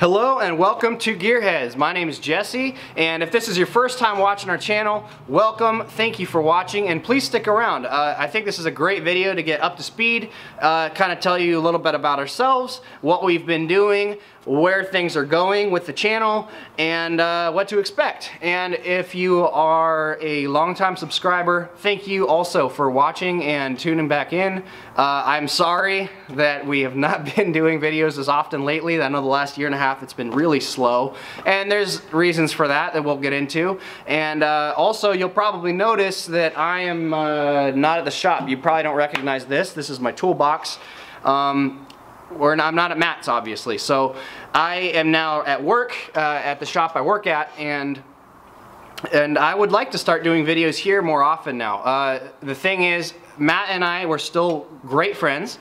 Hello and welcome to GearHeads. My name is Jesse, and if this is your first time watching our channel, welcome, thank you for watching, and please stick around. I think this is a great video to get up to speed, kind of tell you a little bit about ourselves, what we've been doing, where things are going with the channel, and what to expect. And if you are a longtime subscriber, thank you also for watching and tuning back in. I'm sorry that we have not been doing videos as often lately. I know the last year and a half it's been really slow, and there's reasons for that we'll get into. And also you'll probably notice that I am not at the shop. You probably don't recognize this. This is my toolbox. I'm not at Matt's, obviously. So I am now at work at the shop I work at, and I would like to start doing videos here more often now. The thing is, Matt and I were still great friends,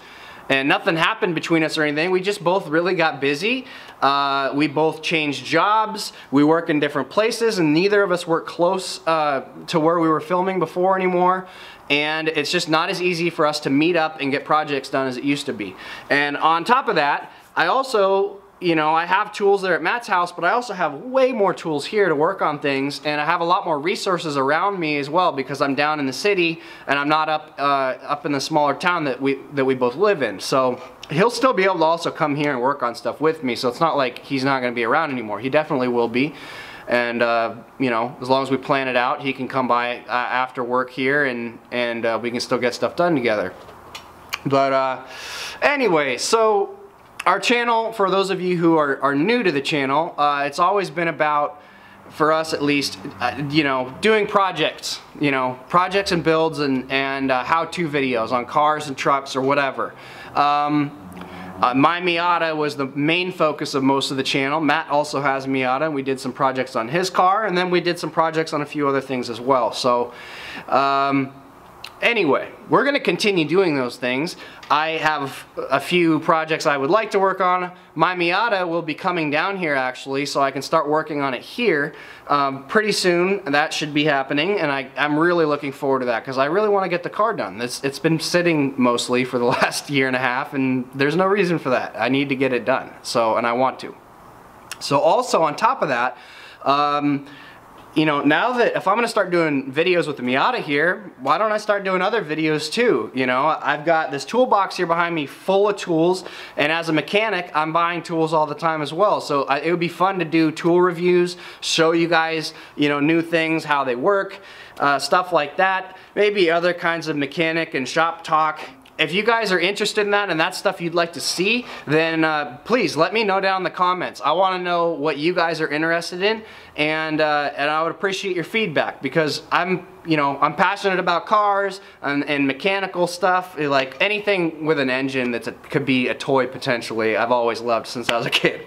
and nothing happened between us or anything. We just both really got busy. We both changed jobs. We work in different places, and neither of us work close to where we were filming before anymore. And it's just not as easy for us to meet up and get projects done as it used to be. And on top of that, I also, I have tools there at Matt's house, but I also have way more tools here to work on things, and I have a lot more resources around me as well because I'm down in the city and I'm not up in the smaller town that we both live in. So he'll still be able to also come here and work on stuff with me, so it's not like he's not going to be around anymore. He definitely will be. And as long as we plan it out, he can come by after work here, and we can still get stuff done together. But anyway, so our channel, for those of you who are new to the channel, it's always been about, for us at least, doing projects, projects and builds and how-to videos on cars and trucks or whatever. My MIATA was the main focus of most of the channel. Matt also has a MIATA, and we did some projects on his car, and then we did some projects on a few other things as well. So anyway, we're going to continue doing those things. I have a few projects I would like to work on. My MIATA will be coming down here actually, so I can start working on it here pretty soon. That should be happening, and I'm really looking forward to that because I really want to get the car done. It's been sitting mostly for the last year and a half, and there's no reason for that. I need to get it done, and I want to. So also on top of that, now that if I'm going to start doing videos with the MIATA here, why don't I start doing other videos too? I've got this toolbox here behind me full of tools, and as a mechanic, I'm buying tools all the time as well. So it would be fun to do tool reviews, show you guys, new things, how they work, stuff like that. Maybe other kinds of mechanic and shop talk. If you guys are interested in that and that's stuff you'd like to see, then please let me know down in the comments. I want to know what you guys are interested in, and I would appreciate your feedback because I'm passionate about cars and mechanical stuff, like anything with an engine could be a toy potentially. I've always loved since I was a kid.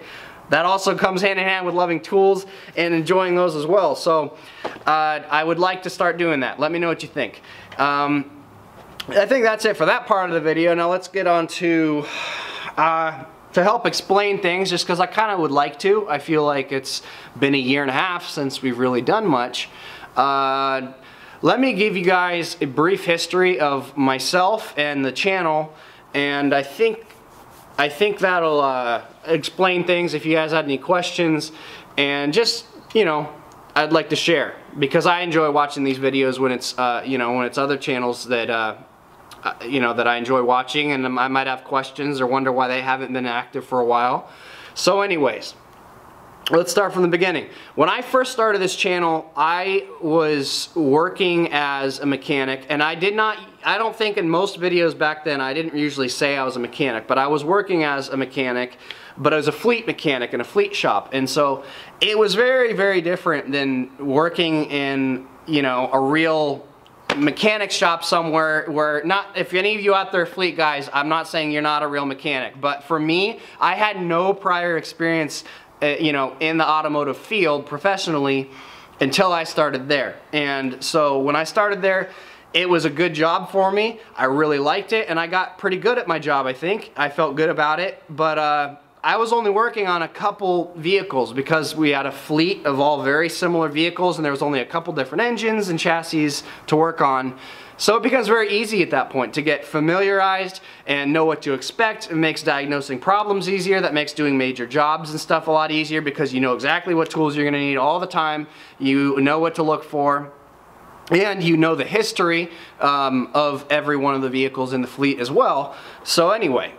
That also comes hand in hand with loving tools and enjoying those as well. So I would like to start doing that. Let me know what you think. I think that's it for that part of the video. Now let's get on to help explain things, just because I kind of would like to. I feel like it's been a year and a half since we've really done much. Let me give you guys a brief history of myself and the channel, and I think that'll explain things if you guys had any questions, and just, I'd like to share, because I enjoy watching these videos when it's when it's other channels that that I enjoy watching, and I might have questions or wonder why they haven't been active for a while. So anyways, let's start from the beginning. When I first started this channel, I was working as a mechanic, and I don't think in most videos back then I didn't usually say I was a mechanic, but I was working as a mechanic, but I was a fleet mechanic in a fleet shop. And so it was very, very different than working in, a real mechanic shop somewhere where, if any of you out there fleet guys, I'm not saying you're not a real mechanic, but for me, I had no prior experience in the automotive field professionally until I started there. And so when I started there, it was a good job for me. I really liked it, and I got pretty good at my job, I think. I felt good about it, but I was only working on a couple vehicles because we had a fleet of all very similar vehicles, and there was only a couple different engines and chassis to work on. So it becomes very easy at that point to get familiarized and know what to expect. It makes diagnosing problems easier. That makes doing major jobs and stuff a lot easier because you know exactly what tools you're going to need all the time. You know what to look for. And you know the history of every one of the vehicles in the fleet as well. So anyway,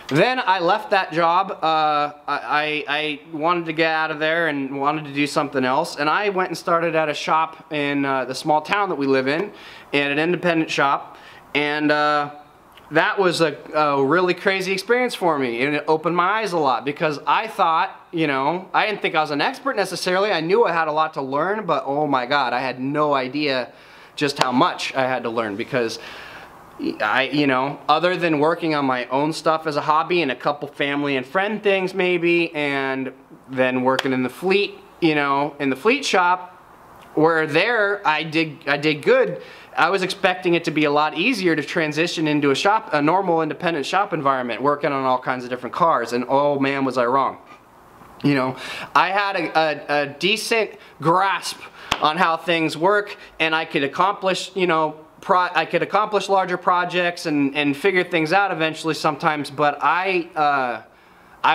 then I left that job. I wanted to get out of there and wanted to do something else. And I went and started at a shop in the small town that we live in an independent shop. And that was a really crazy experience for me. And it opened my eyes a lot because I thought, you know, I didn't think I was an expert necessarily. I knew I had a lot to learn, but oh my God, I had no idea just how much I had to learn because you know, other than working on my own stuff as a hobby and a couple family and friend things maybe, and then working in the fleet, you know, in the fleet shop, where there I did good. I was expecting it to be a lot easier to transition into a normal independent shop environment, working on all kinds of different cars, and oh man, was I wrong. You know, I had a decent grasp on how things work, and I could accomplish, you know, I could accomplish larger projects and figure things out eventually sometimes, but I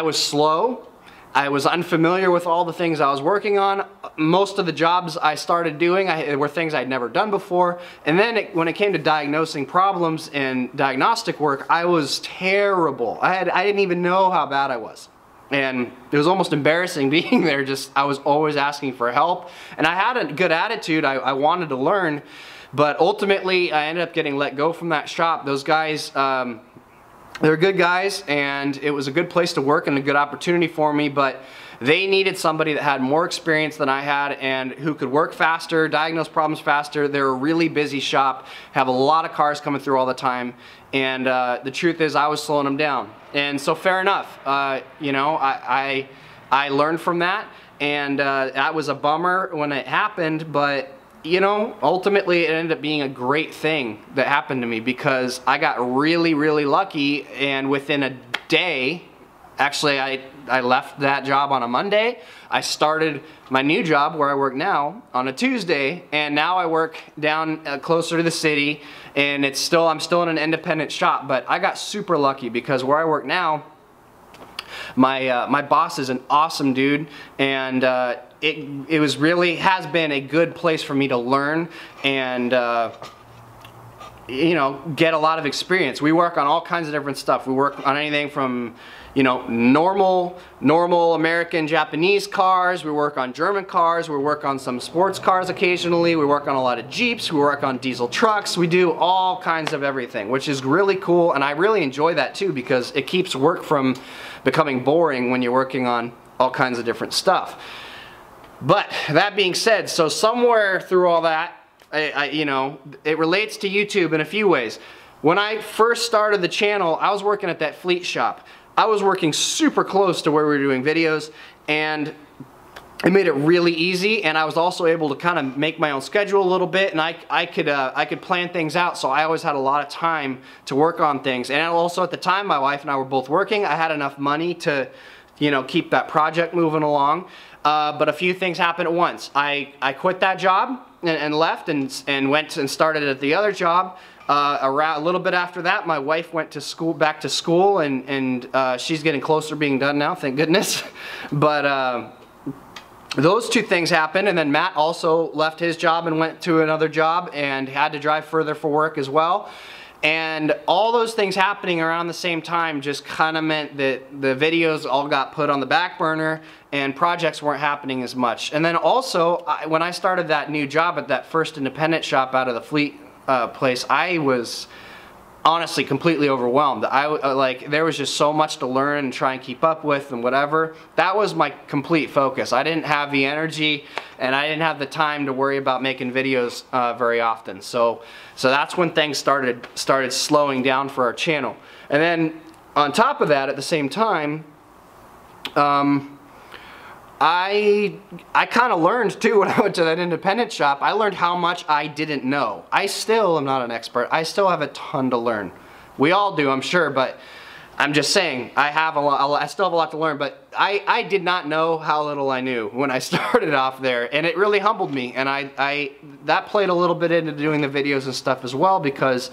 was slow. I was unfamiliar with all the things I was working on. Most of the jobs I started doing were things I'd never done before. And then when it came to diagnosing problems and diagnostic work, I was terrible. I didn't even know how bad I was. And it was almost embarrassing being there. I was always asking for help. And I had a good attitude. I wanted to learn. But ultimately, I ended up getting let go from that shop. Those guys, they're good guys, and it was a good place to work and a good opportunity for me, but they needed somebody that had more experience than I had and who could work faster, diagnose problems faster. They're a really busy shop, have a lot of cars coming through all the time, and the truth is I was slowing them down. And so fair enough, you know, I learned from that, and that was a bummer when it happened, but you know, ultimately it ended up being a great thing that happened to me because I got really, really lucky, and within a day, actually I left that job on a Monday. I started my new job where I work now on a Tuesday, and now I work down closer to the city, and I'm still in an independent shop, but I got super lucky because where I work now, my boss is an awesome dude, and it has been a good place for me to learn and you know, get a lot of experience. We work on all kinds of different stuff. We work on anything from, you know, normal American Japanese cars. We work on German cars. We work on some sports cars occasionally. We work on a lot of Jeeps. We work on diesel trucks. We do all kinds of everything, which is really cool, and I really enjoy that too because it keeps work from becoming boring when you're working on all kinds of different stuff. But that being said, so somewhere through all that, you know, it relates to YouTube in a few ways. When I first started the channel, I was working at that fleet shop. I was working super close to where we were doing videos, and it made it really easy, and I was also able to kind of make my own schedule a little bit, and I could plan things out, so I always had a lot of time to work on things. And also at the time, my wife and I were both working. I had enough money to, you know, keep that project moving along. But a few things happened at once. I quit that job and left and went and started at the other job. Around a little bit after that, my wife went to school, back to school, and she's getting closer to being done now, thank goodness. But those two things happened, and then Matt also left his job and went to another job and had to drive further for work as well. And all those things happening around the same time just kind of meant that the videos all got put on the back burner and projects weren't happening as much. And then also, when I started that new job at that first independent shop out of the fleet place, I was honestly completely overwhelmed. Like, there was just so much to learn and try and keep up with and whatever. That was my complete focus. I didn't have the energy and I didn't have the time to worry about making videos very often. So that's when things started slowing down for our channel. And then on top of that, at the same time, I kind of learned too when I went to that independent shop. I learned how much I didn't know. I still am not an expert. I still have a ton to learn. We all do, I'm sure, but I'm just saying, I still have a lot to learn, but I did not know how little I knew when I started off there, and it really humbled me, and that played a little bit into doing the videos and stuff as well, because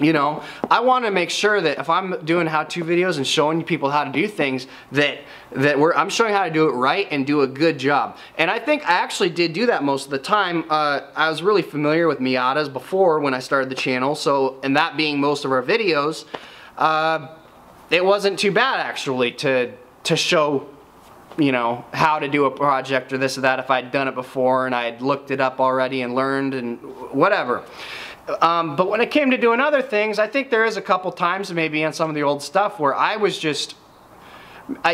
you know, I want to make sure that if I'm doing how-to videos and showing people how to do things, that I'm showing how to do it right and do a good job. And I think I actually did do that most of the time. I was really familiar with MIATAs before when I started the channel, so, and that being most of our videos, it wasn't too bad actually to show, you know, how to do a project or this or that if I'd done it before and I'd looked it up already and learned and whatever. But when it came to doing other things, I think there is a couple times maybe on some of the old stuff where I was just,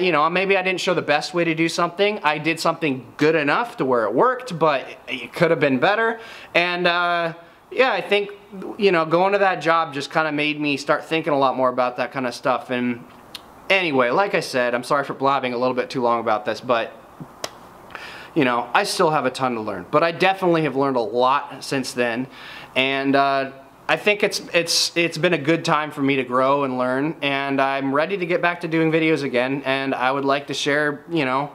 you know, maybe I didn't show the best way to do something. I did something good enough to where it worked, but it could have been better. And yeah, I think, you know, going to that job just kind of made me start thinking a lot more about that kind of stuff. And anyway, like I said, I'm sorry for blabbing a little bit too long about this, but you know, I still have a ton to learn, but I definitely have learned a lot since then, and I think it's been a good time for me to grow and learn, and I'm ready to get back to doing videos again, and I would like to share, you know,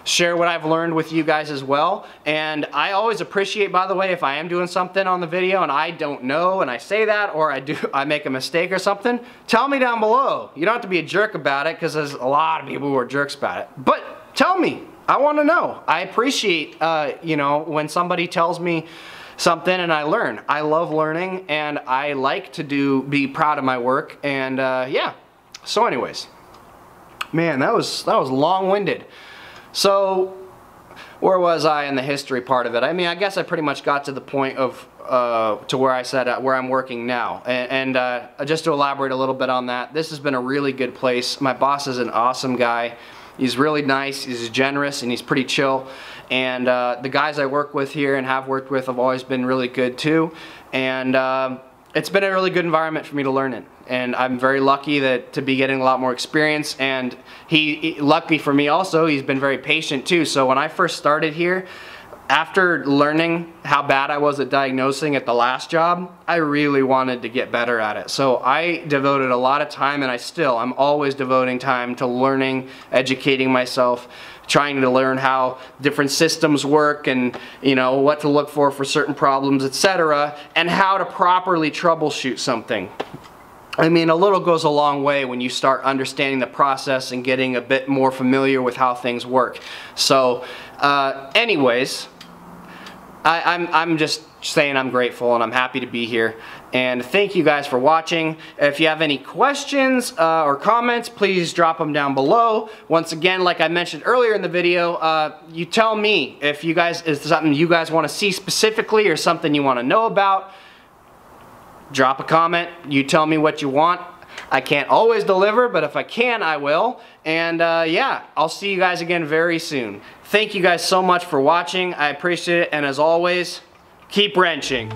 share what I've learned with you guys as well. And I always appreciate, by the way, if I am doing something on the video and I don't know and I say that, or I make a mistake or something, tell me down below. You don't have to be a jerk about it, because there's a lot of people who are jerks about it, but tell me. I want to know. I appreciate, you know, when somebody tells me something and I learn. I love learning, and I like to be proud of my work, and yeah. So anyways, man, that was long-winded. So where was I in the history part of it? I mean, I guess I pretty much got to the point of to where I said where I'm working now, and just to elaborate a little bit on that, this has been a really good place. My boss is an awesome guy. He's really nice, he's generous, and he's pretty chill. And the guys I work with here and have worked with have always been really good too. And it's been a really good environment for me to learn in. And I'm very lucky to be getting a lot more experience. And luckily for me also, he's been very patient too. So when I first started here, after learning how bad I was at diagnosing at the last job, I really wanted to get better at it. So I devoted a lot of time, and I'm always devoting time to learning, educating myself, trying to learn how different systems work, and you know, what to look for certain problems, etc., and how to properly troubleshoot something. I mean, a little goes a long way when you start understanding the process and getting a bit more familiar with how things work. So anyways, I'm just saying I'm grateful and I'm happy to be here, and thank you guys for watching. If you have any questions or comments, please drop them down below. Once again, like I mentioned earlier in the video, you tell me if you guys is something you guys want to see specifically or something you want to know about. Drop a comment, you tell me what you want. I can't always deliver, but if I can, I will. And yeah, I'll see you guys again very soon. Thank you guys so much for watching. I appreciate it, and as always, keep wrenching.